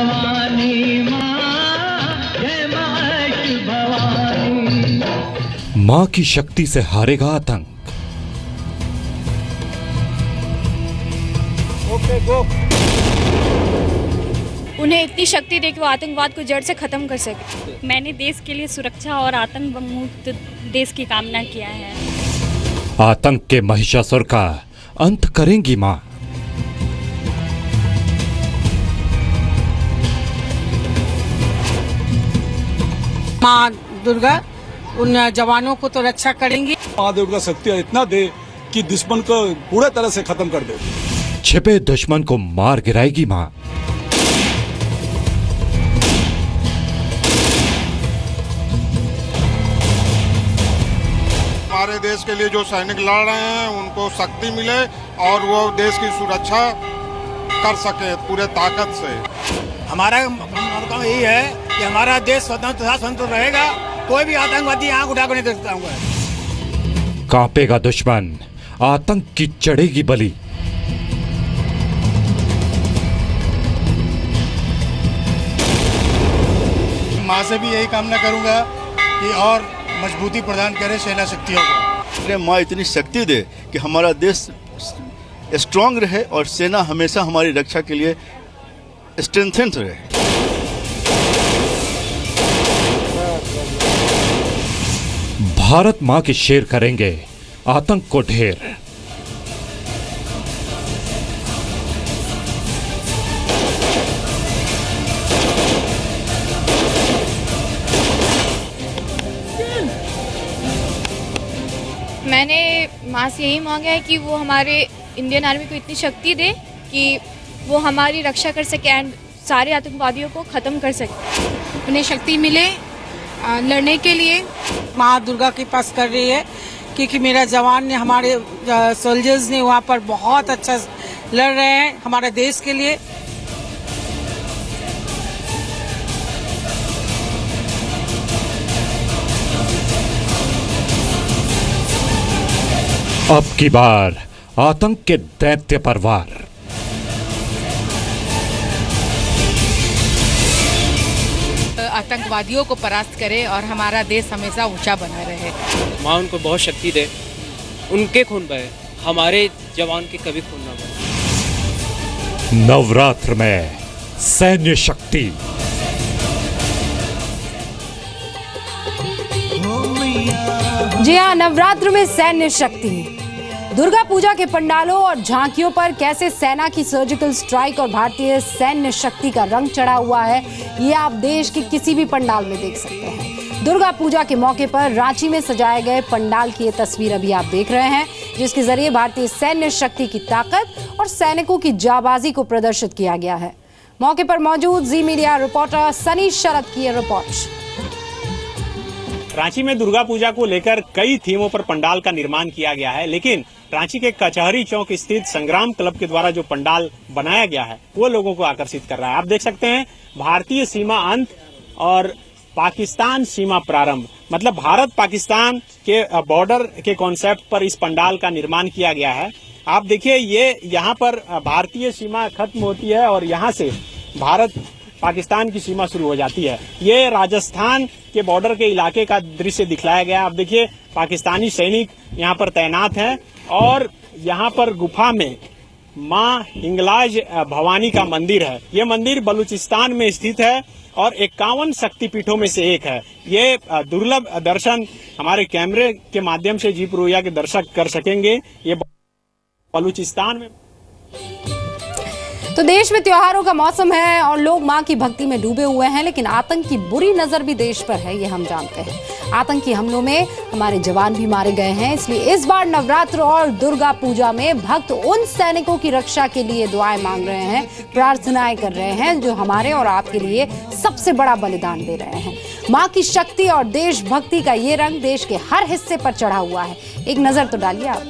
भवानी माँ, जय माँ भवानी। माँ की शक्ति से हारेगा आतंक। Okay go. उन्हें इतनी शक्ति दे कि वो आतंकवाद को जड़ से खत्म कर सके। मैंने देश के लिए सुरक्षा और आतंक मुक्त देश की कामना किया है। आतंक के महिषासुर का अंत करेंगी माँ। माँ दुर्गा उन जवानों को तो रक्षा करेंगी। माँ दुर्गा शक्ति इतना दे कि दुश्मन को पूरे तरह से खत्म कर दे। छिपे दुश्मन को मार गिराएगी माँ। हमारे देश के लिए जो सैनिक लड़ रहे हैं उनको शक्ति मिले और वो देश की सुरक्षा कर सके पूरे ताकत से। हमारा मनोकामना यही है कि हमारा देश स्वतंत्र रहेगा, कोई भी आतंकवादी आंख उठाकर नहीं देख सकता। कांपेगा दुश्मन, आतंक की चढ़ेगी बलि। माँ से भी यही कामना करूंगा कि और मजबूती प्रदान करे सेना शक्तियों को। माँ इतनी शक्ति दे कि हमारा देश स्ट्रांग रहे और सेना हमेशा हमारी रक्षा के लिए स्ट्रेंथेंड रहे। भारत माँ के शेर करेंगे आतंक को ढेर। मैंने माँ से यही मांगा है कि वो हमारे इंडियन आर्मी को इतनी शक्ति दे कि वो हमारी रक्षा कर सके एंड सारे आतंकवादियों को ख़त्म कर सके। उन्हें शक्ति मिले लड़ने के लिए। माँ दुर्गा के पास कर रही है क्योंकि मेरा जवान ने, हमारे सोल्जर्स ने वहाँ पर बहुत अच्छा लड़ रहे हैं हमारे देश के लिए। अब की बार आतंक के दैत्य पर वार। आतंकवादियों को परास्त करे और हमारा देश हमेशा ऊंचा बना रहे। माँ उनको बहुत शक्ति दे, उनके खून बहे, हमारे जवान के कभी खून ना बहे। नवरात्र में सैन्य शक्ति। जी हाँ, नवरात्र में सैन्य शक्ति। दुर्गा पूजा के पंडालों और झांकियों पर कैसे सेना की सर्जिकल स्ट्राइक और भारतीय सैन्य शक्ति का रंग चढ़ा हुआ है, ये आप देश के किसी भी पंडाल में देख सकते हैं। दुर्गा पूजा के मौके पर रांची में सजाए गए पंडाल की ये तस्वीर अभी आप देख रहे हैं, जिसके जरिए भारतीय सैन्य शक्ति की ताकत और सैनिकों की जाबाजी को प्रदर्शित किया गया है। मौके पर मौजूद जी मीडिया रिपोर्टर सनी शरद की ये रिपोर्ट। रांची में दुर्गा पूजा को लेकर कई थीमों पर पंडाल का निर्माण किया गया है, लेकिन रांची के कचहरी चौक स्थित संग्राम क्लब के द्वारा जो पंडाल बनाया गया है वो लोगों को आकर्षित कर रहा है। आप देख सकते हैं, भारतीय सीमा अंत और पाकिस्तान सीमा प्रारंभ, मतलब भारत पाकिस्तान के बॉर्डर के कॉन्सेप्ट पर इस पंडाल का निर्माण किया गया है। आप देखिए, ये यहाँ पर भारतीय सीमा खत्म होती है और यहाँ से भारत पाकिस्तान की सीमा शुरू हो जाती है। ये राजस्थान के बॉर्डर के इलाके का दृश्य दिखलाया गया। आप देखिए, पाकिस्तानी सैनिक यहाँ पर तैनात हैं और यहाँ पर गुफा में माँ हिंगलाज भवानी का मंदिर है। ये मंदिर बलूचिस्तान में स्थित है और 51 शक्तिपीठों में से एक है। ये दुर्लभ दर्शन हमारे कैमरे के माध्यम से जी प्रोया के दर्शक कर सकेंगे। ये बलूचिस्तान में। तो देश में त्योहारों का मौसम है और लोग मां की भक्ति में डूबे हुए हैं, लेकिन आतंक की बुरी नजर भी देश पर है, ये हम जानते हैं। आतंकी हमलों में हमारे जवान भी मारे गए हैं, इसलिए इस बार नवरात्र और दुर्गा पूजा में भक्त उन सैनिकों की रक्षा के लिए दुआएं मांग रहे हैं, प्रार्थनाएं कर रहे हैं, जो हमारे और आपके लिए सबसे बड़ा बलिदान दे रहे हैं। मां की शक्ति और देशभक्ति का ये रंग देश के हर हिस्से पर चढ़ा हुआ है। एक नजर तो डालिए आप।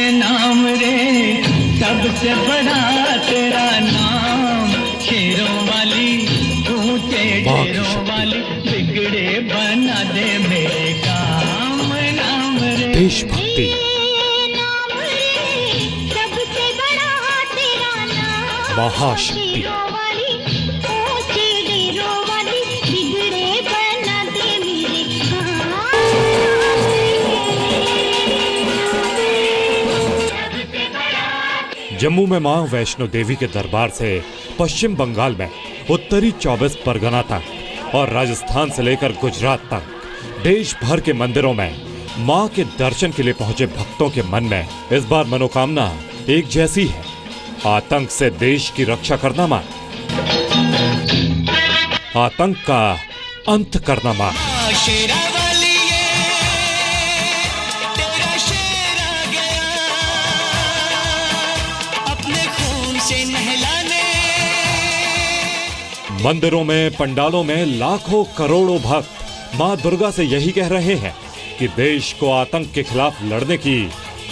नाम रे सबसे बड़ा तेरा नाम, शेरों वाली ऊंचे डेरों वाली, बिगड़े बना दे मेरे काम। नाम रे देशभक्ति। नाम रे सबसे बड़ा तेरा नाम, महाशक्ति। जम्मू में मां वैष्णो देवी के दरबार से पश्चिम बंगाल में उत्तरी 24 परगना तक और राजस्थान से लेकर गुजरात तक देश भर के मंदिरों में मां के दर्शन के लिए पहुंचे भक्तों के मन में इस बार मनोकामना एक जैसी है, आतंक से देश की रक्षा करना मां, आतंक का अंत करना मां। मंदिरों में पंडालों में लाखों करोड़ों भक्त मां दुर्गा से यही कह रहे हैं कि देश को आतंक के खिलाफ लड़ने की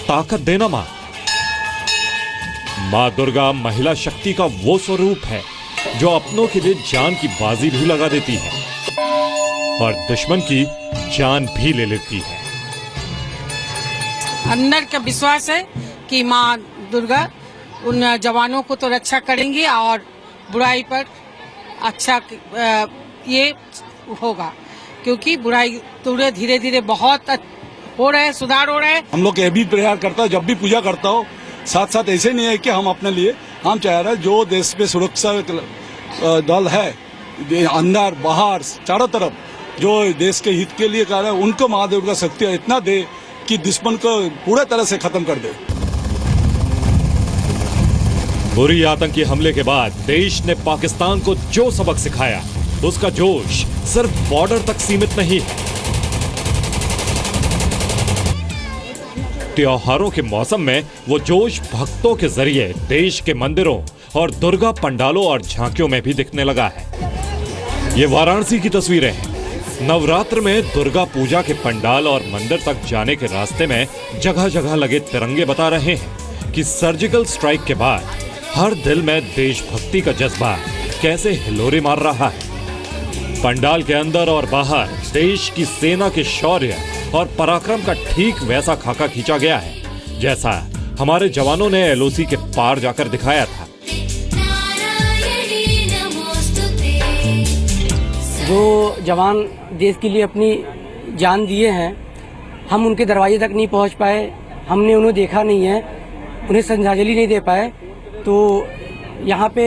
ताकत देना मां। मां दुर्गा महिला शक्ति का वो स्वरूप है जो अपनों के लिए जान की बाजी भी लगा देती है और दुश्मन की जान भी ले लेती है। अंदर का विश्वास है कि मां दुर्गा उन जवानों को तो रक्षा करेंगी और बुराई पर अच्छा ये होगा, क्योंकि बुराई तो धीरे धीरे बहुत हो रहा है, सुधार हो रहा है। हम लोग ये भी प्रयास करता है, जब भी पूजा करता हो साथ साथ ऐसे नहीं है कि हम अपने लिए, हम चाह रहे हैं जो देश पे सुरक्षा दल है अंदर बाहर चारों तरफ जो देश के हित के लिए कर रहे हैं, उनको मां दुर्गा शक्ति इतना दे कि दुश्मन को पूरे तरह से खत्म कर दे। बुरी आतंकी हमले के बाद देश ने पाकिस्तान को जो सबक सिखाया उसका जोश सिर्फ बॉर्डर तक सीमित नहीं है। त्योहारों के मौसम में वो जोश भक्तों के जरिए देश के मंदिरों और दुर्गा पंडालों और झांकियों में भी दिखने लगा है। ये वाराणसी की तस्वीरें हैं। नवरात्र में दुर्गा पूजा के पंडाल और मंदिर तक जाने के रास्ते में जगह जगह लगे तिरंगे बता रहे हैं कि सर्जिकल स्ट्राइक के बाद हर दिल में देशभक्ति का जज्बा कैसे हिलोरे मार रहा है। पंडाल के अंदर और बाहर देश की सेना के शौर्य और पराक्रम का ठीक वैसा खाका खींचा गया है जैसा हमारे जवानों ने एलओसी के पार जाकर दिखाया था। जो जवान देश के लिए अपनी जान दिए हैं, हम उनके दरवाजे तक नहीं पहुंच पाए, हमने उन्हें देखा नहीं है, उन्हें श्रद्धांजलि नहीं दे पाए, तो यहाँ पे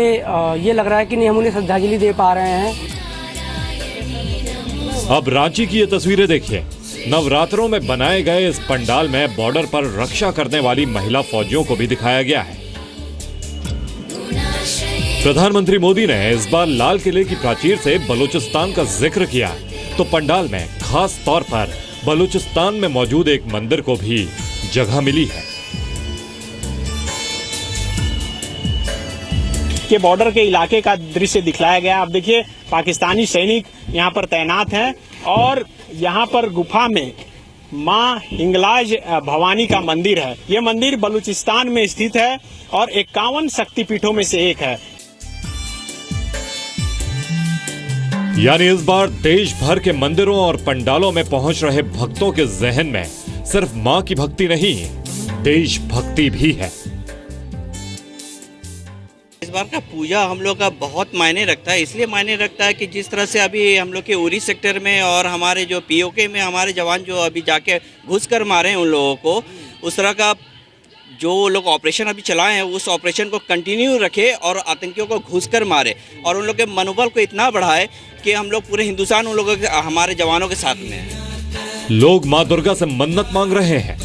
ये लग रहा है कि नहीं हम उन्हें श्रद्धांजलि दे पा रहे हैं। अब रांची की ये तस्वीरें देखिए। नवरात्रों में बनाए गए इस पंडाल में बॉर्डर पर रक्षा करने वाली महिला फौजियों को भी दिखाया गया है। प्रधानमंत्री मोदी ने इस बार लाल किले की प्राचीर से बलूचिस्तान का जिक्र किया तो पंडाल में खास तौर पर बलूचिस्तान में मौजूद एक मंदिर को भी जगह मिली है। के बॉर्डर के इलाके का दृश्य दिखलाया गया। आप देखिए पाकिस्तानी सैनिक यहाँ पर तैनात हैं और यहाँ पर गुफा में मां हिंगलाज भवानी का मंदिर है। ये मंदिर बलूचिस्तान में स्थित है और 51 शक्तिपीठों में से एक है। यानी इस बार देश भर के मंदिरों और पंडालों में पहुंच रहे भक्तों के जहन में सिर्फ मां की भक्ति नहीं, देशभक्ति भी है। इस बार का पूजा हम लोग का बहुत मायने रखता है, इसलिए मायने रखता है कि जिस तरह से अभी हम लोग के उरी सेक्टर में और हमारे जो पीओके में हमारे जवान जो अभी जाके घुस कर मारे हैं उन लोगों को, उस तरह का जो लोग ऑपरेशन अभी चलाए हैं उस ऑपरेशन को कंटिन्यू रखे और आतंकियों को घुस कर मारे और उन लोग के मनोबल को इतना बढ़ाए कि हम लोग पूरे हिंदुस्तान उन लोगों के हमारे जवानों के साथ में है। लोग मां दुर्गा से मन्नत मांग रहे हैं।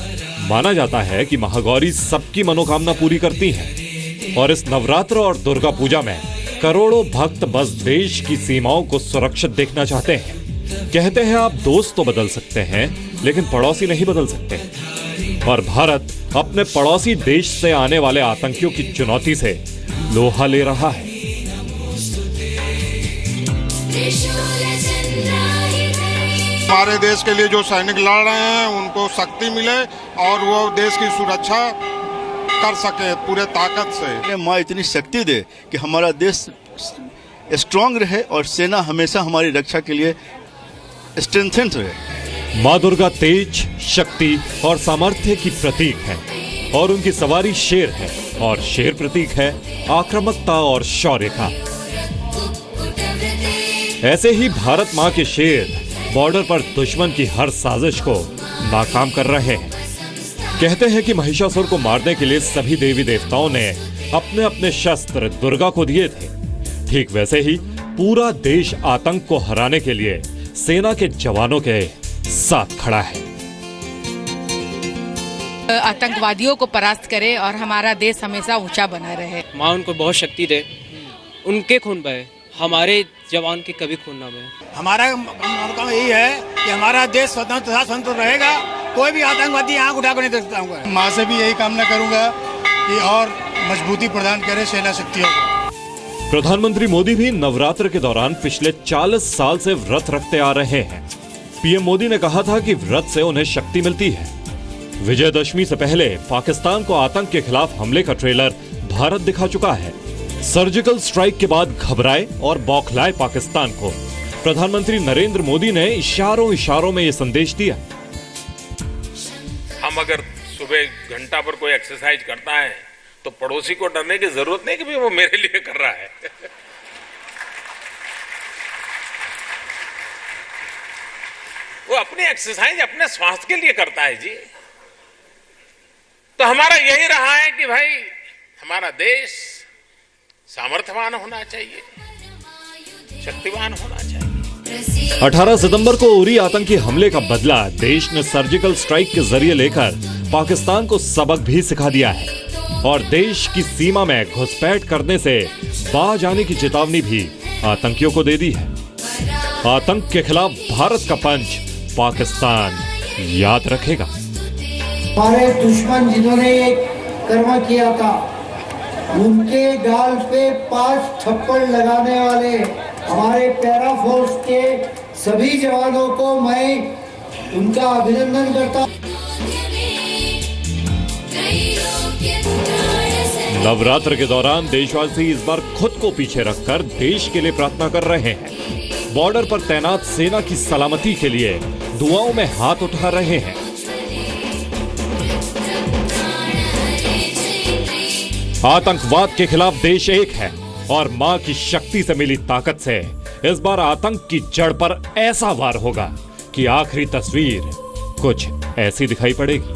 माना जाता है कि महागौरी सबकी मनोकामना पूरी करती हैं और इस नवरात्र और दुर्गा पूजा में करोड़ों भक्त बस देश की सीमाओं को सुरक्षित देखना चाहते हैं। कहते हैं आप दोस्त तो बदल सकते हैं लेकिन पड़ोसी नहीं बदल सकते, और भारत अपने पड़ोसी देश से आने वाले आतंकियों की चुनौती से लोहा ले रहा है। हमारे देश के लिए जो सैनिक लड़ रहे हैं उनको शक्ति मिले और वो देश की सुरक्षा कर सके पूरे ताकत से। माँ इतनी शक्ति दे कि हमारा देश स्ट्रांग रहे और सेना हमेशा हमारी रक्षा के लिए स्ट्रेंथेंड रहे। मां दुर्गा तेज, शक्ति और सामर्थ्य की प्रतीक है और उनकी सवारी शेर है और शेर प्रतीक है आक्रामकता और शौर्य का। ऐसे ही भारत मां के शेर बॉर्डर पर दुश्मन की हर साजिश को नाकाम कर रहे हैं। कहते हैं कि महिषासुर को मारने के लिए सभी देवी देवताओं ने अपने अपने शस्त्र दुर्गा को दिए थे। ठीक वैसे ही पूरा देश आतंक को हराने के लिए सेना के जवानों के साथ खड़ा है। आतंकवादियों को परास्त करे और हमारा देश हमेशा ऊंचा बना रहे। माँ उनको बहुत शक्ति दे, उनके खून बहे, हमारे जवान के कभी खून ना बहे। हमारा मनोकामना यही है कि हमारा देश स्वतंत्र तथा स्वतंत्र रहेगा, कोई भी आतंकवादी आंख उठाकर नहीं देख सकता। माँ से भी यही कामना करूंगा कि और मजबूती प्रदान करे सेना शक्तियों को। प्रधानमंत्री मोदी भी नवरात्र के दौरान पिछले 40 साल से व्रत रखते आ रहे हैं। पीएम मोदी ने कहा था कि व्रत से उन्हें शक्ति मिलती है। विजयदशमी से पहले पाकिस्तान को आतंक के खिलाफ हमले का ट्रेलर भारत दिखा चुका है। सर्जिकल स्ट्राइक के बाद घबराए और बौखलाए पाकिस्तान को प्रधानमंत्री नरेंद्र मोदी ने इशारों में यह संदेश दिया। हम अगर सुबह घंटा पर कोई एक्सरसाइज करता है तो पड़ोसी को डरने की जरूरत नहीं कि भी वो मेरे लिए कर रहा है। वो अपनी एक्सरसाइज अपने स्वास्थ्य के लिए करता है जी। तो हमारा यही रहा है कि भाई हमारा देश सामर्थ्यवान होना चाहिए, शक्तिवान होना चाहिए। 18 सितंबर को उरी आतंकी हमले का बदला देश ने सर्जिकल स्ट्राइक के जरिए लेकर पाकिस्तान को सबक भी सिखा दिया है और देश की सीमा में घुसपैठ करने से बाज आने की चेतावनी भी आतंकियों को दे दी है। आतंक के खिलाफ भारत का पंच पाकिस्तान याद रखेगा। हमारे दुश्मन जिन्होंने ये कर्म किया था, उनके गाल पे 5 थप्पड़ लगाने वाले हमारे पैरा फोर्स के सभी जवानों को मैं उनका अभिनंदन करता हूं। नवरात्र के दौरान देशवासी इस बार खुद को पीछे रखकर देश के लिए प्रार्थना कर रहे हैं। बॉर्डर पर तैनात सेना की सलामती के लिए दुआओं में हाथ उठा रहे हैं। आतंकवाद के खिलाफ देश एक है और मां की शक्ति से मिली ताकत से इस बार आतंक की जड़ पर ऐसा वार होगा कि आखिरी तस्वीर कुछ ऐसी दिखाई पड़ेगी।